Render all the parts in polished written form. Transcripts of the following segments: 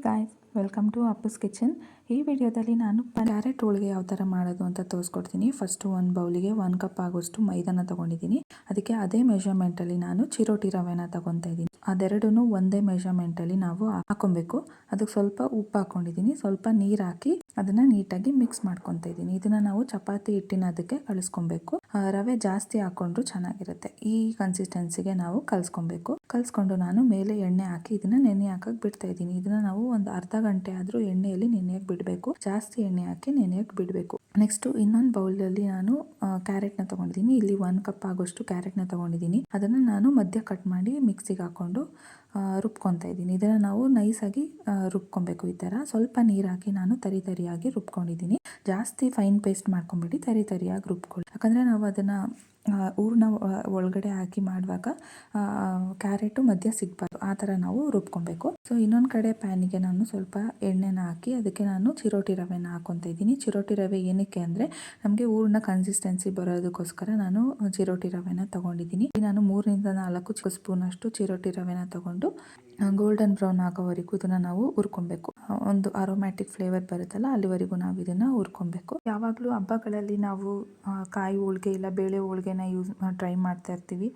Guys, welcome to Appu's kitchen. ಈ ವಿಡಿಯೋದಲ್ಲಿ ನಾನು ಕ್ಯಾರೆಟ್ ಹೋಳಿಗೆ ಯಾವ ಥರ ಮಾಡೋದು ಅಂತ ತೋರಿಸ್ಕೊಡ್ತೀನಿ. ಫಸ್ಟು ಒಂದು ಬೌಲಿಗೆ 1 ಕಪ್ ಆಗೋಷ್ಟು ಮೈದಾನ ತೊಗೊಂಡಿದ್ದೀನಿ. ಅದಕ್ಕೆ ಅದೇ ಮೆಷರ್ಮೆಂಟಲ್ಲಿ ನಾನು ಚಿರೋಟಿ ರವೆನ ತೊಗೊತಾ ಇದ್ದೀನಿ. ಅದೆರಡೂ ಒಂದೇ ಮೆಷರ್ಮೆಂಟಲ್ಲಿ ನಾವು ಹಾಕೊಬೇಕು. ಅದಕ್ಕೆ ಸ್ವಲ್ಪ ಉಪ್ಪು ಹಾಕ್ಕೊಂಡಿದ್ದೀನಿ, ಸ್ವಲ್ಪ ನೀರು ಹಾಕಿ ಅದನ್ನು ನೀಟಾಗಿ ಮಿಕ್ಸ್ ಮಾಡ್ಕೊತಾ ಇದ್ದೀನಿ. ಇದನ್ನು ನಾವು ಚಪಾತಿ ಹಿಟ್ಟಿನ ಅದಕ್ಕೆ ಕಲಿಸ್ಕೊಬೇಕು. ರವೆ ಜಾಸ್ತಿ ಹಾಕ್ಕೊಂಡ್ರು ಚೆನ್ನಾಗಿರುತ್ತೆ. ಈ ಕನ್ಸಿಸ್ಟೆನ್ಸಿಗೆ ನಾವು ಕಲಿಸ್ಕೊಂಡು ನಾನು ಮೇಲೆ ಎಣ್ಣೆ ಹಾಕಿ ಇದನ್ನು ನೆನೆ ಹಾಕಕ್ಕೆ ಬಿಡ್ತಾ ಇದ್ದೀನಿ. ಇದನ್ನು ನಾವು ಒಂದು ಅರ್ಧ ಗಂಟೆ ಆದರೂ ಎಣ್ಣೆಯಲ್ಲಿ ನೆನೆಯಕ್ಕೆ ಬಿಡಬೇಕು. ಜಾಸ್ತಿ ಎಣ್ಣೆ ಹಾಕಿ ನೆನೆಯಕ್ಕೆ ಬಿಡಬೇಕು. ನೆಕ್ಸ್ಟು ಇನ್ನೊಂದು ಬೌಲಲ್ಲಿ ನಾನು ಕ್ಯಾರೆಟ್ನ ತೊಗೊಂಡಿದ್ದೀನಿ. ಇಲ್ಲಿ 1 ಕಪ್ ಆಗೋಷ್ಟು ಕ್ಯಾರೆಟ್ನ ತೊಗೊಂಡಿದ್ದೀನಿ. ಅದನ್ನು ನಾನು ಮಧ್ಯ ಕಟ್ ಮಾಡಿ ಮಿಕ್ಸಿಗೆ ಹಾಕ್ಕೊಂಡು ರುಬ್ಕೊತಾ ಇದ್ದೀನಿ. ಇದನ್ನು ನಾವು ನೈಸಾಗಿ ರುಬ್ಕೊಬೇಕು. ಈ ಥರ ಸ್ವಲ್ಪ ನೀರು ಹಾಕಿ ನಾನು ತರಿಯಾಗಿ ರುಬ್ಕೊಂಡಿದ್ದೀನಿ. ಜಾಸ್ತಿ ಫೈನ್ ಪೇಸ್ಟ್ ಮಾಡ್ಕೊಂಬಿಟ್ಟು ತರಿಯಾಗಿ ರುಬ್ಕೊಳ್ಳಿ. ಯಾಕಂದರೆ ನಾವು ಅದನ್ನು ಹೂರಣ ಒಳಗಡೆ ಹಾಕಿ ಮಾಡುವಾಗ ಕ್ಯಾರೆಟು ಮಧ್ಯ ಸಿಗಬಾರ್ದು, ಆ ಥರ ನಾವು ರುಬ್ಕೊಬೇಕು. ಸೊ ಇನ್ನೊಂದು ಕಡೆ ಪ್ಯಾನಿಗೆ ನಾನು ಸ್ವಲ್ಪ ಎಣ್ಣೆನ ಹಾಕಿ ಅದಕ್ಕೆ ನಾನು ಚಿರೋಟಿ ರವೆನ ಹಾಕ್ಕೊತಾ ಇದ್ದೀನಿ. ಚಿರೋಟಿ ರವೆ ಏನಕ್ಕೆ ಅಂದರೆ ನಮಗೆ ಹೂರಣ ಕನ್ಸಿಸ್ಟೆನ್ಸಿ ಬರೋದಕ್ಕೋಸ್ಕರ ನಾನು ಚಿರೋಟಿ ರವೆನ ತೊಗೊಂಡಿದ್ದೀನಿ. ನಾನು 3 ರಿಂದ 4 ಸ್ಪೂನ್ ಅಷ್ಟು ಚಿರೋಟಿ ರವೆನ ತೊಗೊಂಡು ಗೋಲ್ಡನ್ ಬ್ರೌನ್ ಆಗೋವರೆಗೂ ಇದನ್ನು ನಾವು ಹುರ್ಕೊಬೇಕು. ಒಂದು ಅರೋಮ್ಯಾಟಿಕ್ ಫ್ಲೇವರ್ ಬರುತ್ತಲ್ಲ, ಅಲ್ಲಿವರೆಗೂ ನಾವು ಇದನ್ನು ಹುರ್ಕೊಬೇಕು. ಯಾವಾಗಲೂ ಹಬ್ಬಗಳಲ್ಲಿ ನಾವು ಕಾಯಿ ಹೋಳಿಗೆ ಇಲ್ಲ ಬೇಳೆ ಹೋಳಿಗೆನ ಟ್ರೈ ಮಾಡ್ತಾ ಇರ್ತೀವಿ.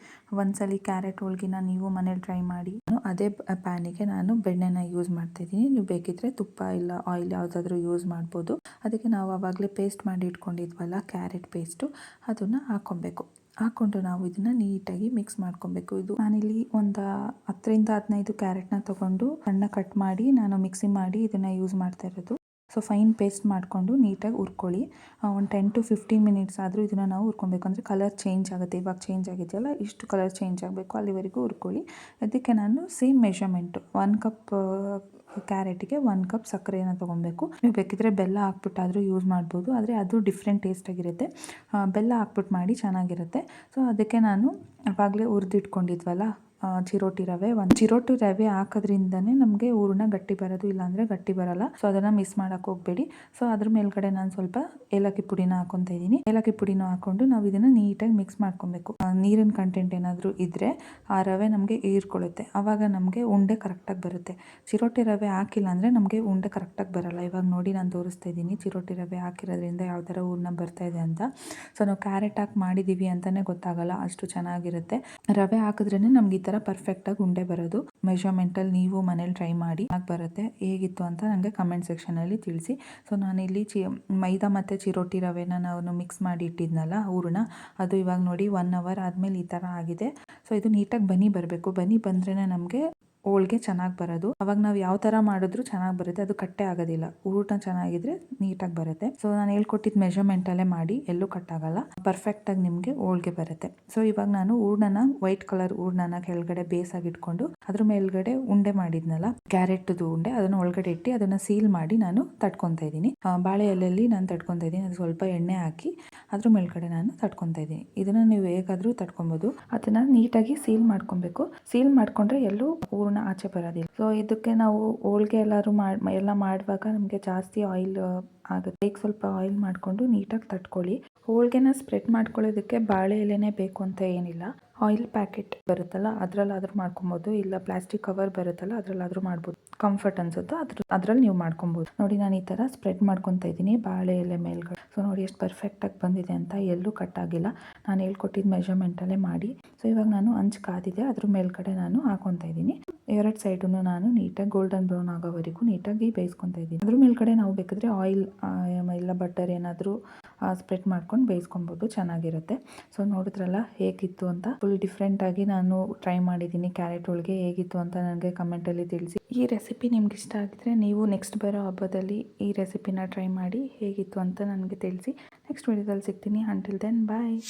ಒಂದ್ಸಲಿ ಕ್ಯಾರೆಟ್ ಹೋಳಿಗೆನ ನೀವು ಮನೇಲಿ ಟ್ರೈ ಮಾಡಿ. ಅದೇ ಪ್ಯಾನಿಗೆ ನಾನು ಬೆಣ್ಣೆನ ಯೂಸ್ ಮಾಡ್ತಾ ಇದ್ದೀನಿ. ನೀವು ಬೇಕಿದ್ರೆ ತುಪ್ಪ ಇಲ್ಲ ಆಯಿಲ್ ಯಾವುದಾದ್ರೂ ಯೂಸ್ ಮಾಡ್ಬೋದು. ಅದಕ್ಕೆ ನಾವು ಆವಾಗಲೇ ಪೇಸ್ಟ್ ಮಾಡಿ ಇಟ್ಕೊಂಡಿದ್ವಲ್ಲ ಕ್ಯಾರೆಟ್ ಪೇಸ್ಟು, ಅದನ್ನು ಹಾಕ್ಕೊಂಡು ನಾವು ಇದನ್ನು ನೀಟಾಗಿ ಮಿಕ್ಸ್ ಮಾಡ್ಕೊಬೇಕು. ಇದು ನಾನಿಲ್ಲಿ ಒಂದು 10 ರಿಂದ 15 ಕ್ಯಾರೆಟ್ನ ತೊಗೊಂಡು ಸಣ್ಣ ಕಟ್ ಮಾಡಿ ನಾನು ಮಿಕ್ಸಿ ಮಾಡಿ ಇದನ್ನು ಯೂಸ್ ಮಾಡ್ತಾ ಇರೋದು. ಸೊ ಫೈನ್ ಪೇಸ್ಟ್ ಮಾಡಿಕೊಂಡು ನೀಟಾಗಿ ಹುರ್ಕೊಳ್ಳಿ. ಒಂದು 10 to 15 ಮಿನಿಟ್ಸ್ ಆದರೂ ಇದನ್ನು ನಾವು ಹುರ್ಕೊಬೇಕು. ಅಂದರೆ ಕಲರ್ ಚೇಂಜ್ ಆಗುತ್ತೆ. ಇವಾಗ ಚೇಂಜ್ ಆಗಿದೆಯಲ್ಲ, ಇಷ್ಟು ಕಲರ್ ಚೇಂಜ್ ಆಗಬೇಕು, ಅಲ್ಲಿವರೆಗೂ ಹುರ್ಕೊಳ್ಳಿ. ಅದಕ್ಕೆ ನಾನು ಸೇಮ್ ಮೆಷರ್ಮೆಂಟು 1 ಕಪ್ ಕ್ಯಾರೆಟಿಗೆ 1 ಕಪ್ ಸಕ್ಕರೆಯನ್ನು ತೊಗೊಬೇಕು. ನೀವು ಬೇಕಿದ್ರೆ ಬೆಲ್ಲ ಹಾಕ್ಬಿಟ್ಟಾದರೂ ಯೂಸ್ ಮಾಡ್ಬೋದು, ಆದರೆ ಅದು ಡಿಫ್ರೆಂಟ್ ಟೇಸ್ಟಾಗಿರುತ್ತೆ. ಬೆಲ್ಲ ಹಾಕ್ಬಿಟ್ಟು ಮಾಡಿ ಚೆನ್ನಾಗಿರುತ್ತೆ. ಸೊ ಅದಕ್ಕೆ ನಾನು ಆವಾಗಲೇ ಹುರಿದಿಟ್ಕೊಂಡಿದ್ವಲ್ಲ ಚಿರೋಟಿ ರವೆ ಹಾಕೋದ್ರಿಂದನೇ ನಮಗೆ ಹೂರಣ ಗಟ್ಟಿ ಬರೋದು, ಇಲ್ಲಾಂದರೆ ಗಟ್ಟಿ ಬರಲ್ಲ. ಸೊ ಅದನ್ನು ಮಿಸ್ ಮಾಡೋಕ್ಕೆ ಹೋಗಬೇಡಿ. ಸೊ ಅದ್ರ ಮೇಲ್ಗಡೆ ನಾನು ಸ್ವಲ್ಪ ಏಲಕ್ಕಿ ಪುಡಿನ ಹಾಕ್ಕೊತಾ ಇದ್ದೀನಿ. ಏಲಕ್ಕಿ ಪುಡಿನ ಹಾಕ್ಕೊಂಡು ನಾವು ಇದನ್ನು ನೀಟಾಗಿ ಮಿಕ್ಸ್ ಮಾಡ್ಕೊಬೇಕು. ನೀರಿನ ಕಂಟೆಂಟ್ ಏನಾದರೂ ಇದ್ದರೆ ಆ ರವೆ ನಮಗೆ ಹೀರ್ಕೊಳ್ಳುತ್ತೆ. ಆವಾಗ ನಮಗೆ ಉಂಡೆ ಕರೆಕ್ಟಾಗಿ ಬರುತ್ತೆ. ಚಿರೋಟಿ ರವೆ ಹಾಕಿಲ್ಲ ಅಂದರೆ ನಮಗೆ ಉಂಡೆ ಕರೆಕ್ಟಾಗಿ ಬರಲ್ಲ. ಇವಾಗ ನೋಡಿ ನಾನು ತೋರಿಸ್ತಾ ಇದ್ದೀನಿ ಚಿರೋಟಿ ರವೆ ಹಾಕಿರೋದ್ರಿಂದ ಯಾವ ಥರ ಹೂರಣ ಬರ್ತಾ ಇದೆ ಅಂತ. ಸೊ ನಾವು ಕ್ಯಾರೆಟ್ ಹಾಕಿ ಮಾಡಿದ್ದೀವಿ ಅಂತಲೇ ಗೊತ್ತಾಗಲ್ಲ, ಅಷ್ಟು ಚೆನ್ನಾಗಿರುತ್ತೆ. ರವೆ ಹಾಕಿದ್ರೇ ನಮ್ಗೆ ಈ ಥರ ಪರ್ಫೆಕ್ಟಾಗಿ ಉಂಡೆ ಬರೋದು. ಮೆಷರ್ಮೆಂಟಲ್ಲಿ ನೀವು ಮನೇಲಿ ಟ್ರೈ ಮಾಡಿ ಬರುತ್ತೆ. ಹೇಗಿತ್ತು ಅಂತ ನನಗೆ ಕಮೆಂಟ್ ಸೆಕ್ಷನಲ್ಲಿ ತಿಳಿಸಿ. ಸೊ ನಾನಿಲ್ಲಿ ಮೈದಾ ಮತ್ತು ಚಿರೋಟಿ ರವೆನ ನಾವು ಮಿಕ್ಸ್ ಮಾಡಿ ಇಟ್ಟಿದ್ನಲ್ಲ ಹೂರಣ, ಅದು ಇವಾಗ ನೋಡಿ 1 hour ಆದಮೇಲೆ ಈ ಥರ ಆಗಿದೆ. ಸೊ ಇದು ನೀಟಾಗಿ ಬನಿ ಬರಬೇಕು. ಬನಿ ಬಂದ್ರೇ ನಮಗೆ ಹೋಳಿಗೆ ಚೆನ್ನಾಗಿ ಬರೋದು. ಅವಾಗ ನಾವು ಯಾವ ಥರ ಮಾಡಿದ್ರು ಚೆನ್ನಾಗಿ ಬರುತ್ತೆ, ಅದು ಕಟ್ಟೆ ಆಗೋದಿಲ್ಲ. ಹೂರಣ ಚೆನ್ನಾಗಿದ್ರೆ ನೀಟಾಗಿ ಬರುತ್ತೆ. ಸೊ ನಾನು ಹೇಳ್ಕೊಟ್ಟಿದ್ದ ಮೆಷರ್ಮೆಂಟಲ್ಲೇ ಮಾಡಿ, ಎಲ್ಲೂ ಕಟ್ಟಾಗಲ್ಲ, ಪರ್ಫೆಕ್ಟಾಗಿ ನಿಮಗೆ ಹೋಳಿಗೆ ಬರುತ್ತೆ. ಸೊ ಇವಾಗ ನಾನು ಹೂರಣನ ವೈಟ್ ಕಲರ್ ಹೂರಣನ ಕೆಳಗಡೆ ಬೇಸಾಗಿ ಇಟ್ಕೊಂಡು ಅದ್ರ ಮೇಲ್ಗಡೆ ಉಂಡೆ ಮಾಡಿದ್ನಲ್ಲ ಕ್ಯಾರೆಟ್ದು ಉಂಡೆ, ಅದನ್ನು ಒಳಗಡೆ ಇಟ್ಟು ಅದನ್ನು ಸೀಲ್ ಮಾಡಿ ನಾನು ತಟ್ಕೊತಾ ಇದ್ದೀನಿ. ಬಾಳೆ ಎಲೆಯಲ್ಲಿ ನಾನು ತಟ್ಕೊತಾ ಇದ್ದೀನಿ. ಅದು ಸ್ವಲ್ಪ ಎಣ್ಣೆ ಹಾಕಿ ಅದ್ರ ಮೇಲ್ಗಡೆ ನಾನು ತಟ್ಕೊತಾ ಇದ್ದೀನಿ. ಇದನ್ನು ನೀವು ಹೇಗಾದರೂ ತಟ್ಕೊಬೋದು. ಅದನ್ನು ನೀಟಾಗಿ ಸೀಲ್ ಮಾಡ್ಕೊಬೇಕು. ಸೀಲ್ ಮಾಡ್ಕೊಂಡ್ರೆ ಎಲ್ಲೂ ಹೂರಣ ಆಚೆ ಬರೋದಿಲ್ಲ. ಸೊ ಇದಕ್ಕೆ ನಾವು ಹೋಳಿಗೆ ಎಲ್ಲ ಮಾಡುವಾಗ ನಮಗೆ ಜಾಸ್ತಿ ಆಯಿಲ್ ಆಗುತ್ತೆ. ಈಗ ಸ್ವಲ್ಪ ಆಯಿಲ್ ಮಾಡಿಕೊಂಡು ನೀಟಾಗಿ ತಟ್ಕೊಳ್ಳಿ. ಹೋಳಿಗೆನ ಸ್ಪ್ರೆಡ್ ಮಾಡ್ಕೊಳ್ಳೋದಕ್ಕೆ ಬಾಳೆ ಎಲೆನೇ ಬೇಕು ಅಂತ ಏನಿಲ್ಲ. ಆಯಿಲ್ ಪ್ಯಾಕೆಟ್ ಬರುತ್ತಲ್ಲ ಅದರಲ್ಲಾದರೂ ಮಾಡ್ಕೊಬೋದು, ಇಲ್ಲ ಪ್ಲಾಸ್ಟಿಕ್ ಕವರ್ ಬರುತ್ತಲ್ಲ ಅದರಲ್ಲಾದರೂ ಮಾಡ್ಬೋದು. ಕಂಫರ್ಟ್ ಅನ್ಸುತ್ತೋ ಅದ್ರಲ್ಲಿ ನೀವು ಮಾಡ್ಕೊಬೋದು. ನೋಡಿ ನಾನು ಈ ಥರ ಸ್ಪ್ರೆಡ್ ಮಾಡ್ಕೊತಾ ಇದ್ದೀನಿ ಬಾಳೆ ಎಲೆ ಮೇಲ್ಗಡೆ. ಸೊ ನೋಡಿ ಎಷ್ಟು ಪರ್ಫೆಕ್ಟಾಗಿ ಬಂದಿದೆ ಅಂತ, ಎಲ್ಲೂ ಕಟ್ಟಾಗಿಲ್ಲ. ನಾನು ಹೇಳ್ಕೊಟ್ಟಿದ್ದ ಮೆಷರ್ಮೆಂಟಲ್ಲೇ ಮಾಡಿ. ಸೊ ಇವಾಗ ನಾನು ಹಂಚು ಕಾದಿದೆ, ಅದ್ರ ಮೇಲ್ಗಡೆ ನಾನು ಹಾಕೊತಾ ಇದ್ದೀನಿ. 2 ಸೈಡನ್ನು ನಾನು ನೀಟಾಗಿ ಗೋಲ್ಡನ್ ಬ್ರೌನ್ ಆಗೋವರೆಗೂ ನೀಟಾಗಿ ಬೇಯಿಸ್ಕೊತಾ ಇದ್ದೀನಿ. ಅದ್ರ ಮೇಲ್ಗಡೆ ನಾವು ಬೇಕಿದ್ರೆ ಆಯಿಲ್ ಇಲ್ಲ ಬಟರ್ ಏನಾದರೂ ಸ್ಪ್ರೆಡ್ ಮಾಡ್ಕೊಂಡು ಬೇಯಿಸ್ಕೊಬೋದು, ಚೆನ್ನಾಗಿರುತ್ತೆ. ಸೊ ನೋಡಿದ್ರಲ್ಲ ಹೇಗಿತ್ತು ಅಂತ. ಫುಲ್ ಡಿಫ್ರೆಂಟಾಗಿ ನಾನು ಟ್ರೈ ಮಾಡಿದ್ದೀನಿ. ಕ್ಯಾರೆಟ್ ಹೋಳಿಗೆ ಹೇಗಿತ್ತು ಅಂತ ನನಗೆ ಕಮೆಂಟಲ್ಲಿ ತಿಳಿಸಿ. ಈ ರೆಸಿಪಿ ನಿಮ್ಗೆ ಇಷ್ಟ ಆಗಿದ್ರೆ ನೀವು ನೆಕ್ಸ್ಟ್ ಬರೋ ಹಬ್ಬದಲ್ಲಿ ಈ ರೆಸಿಪಿನ ಟ್ರೈ ಮಾಡಿ ಹೇಗಿತ್ತು ಅಂತ ನನಗೆ ತಿಳಿಸಿ. ನೆಕ್ಸ್ಟ್ ವಿಡಿಯೋದಲ್ಲಿ ಸಿಗ್ತೀನಿ. ಅಂಟಿಲ್ ದೆನ್ ಬಾಯ್.